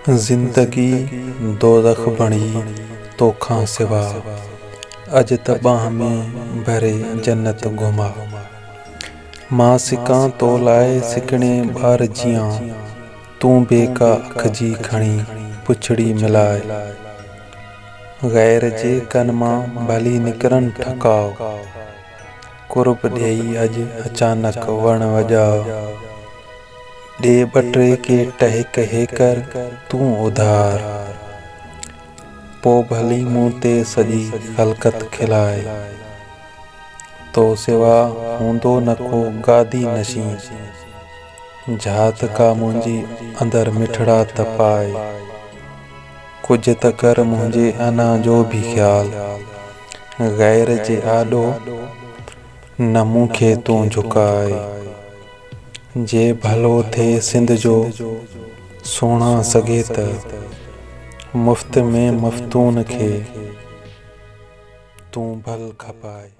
जिंदगी दोज़ख बणी तोखां सिवा, अज त बाह में भरे जन्नत घुमा। मां सिकां तो लाए सिकणे ॿार जियां, तूं बेका अख जी खणी पुछड़ी मिलाए। गैर जे कन मां भली निकरन ठकाओ, कुर्ब ॾेई अज अचानक वण वॼाओ। ॾे बटे के टहिक हेकर तूं उधार, पो भली मूं ते सॼी हलकत खिलाए। तो सिवा हूंदो न को गादी नशीं, जात का मुंहिंजी अंदर मिठड़ा त पाए। कुझ त कर मुंहिंजे अना जो भी ख्याल, गैर जे आॾो न मूंखे तूं झुकाए। जे भलो थिए सिंध जो सुहिणा सघे त, मुफ़्त में मफ़्तून खे तूं भल खपाए।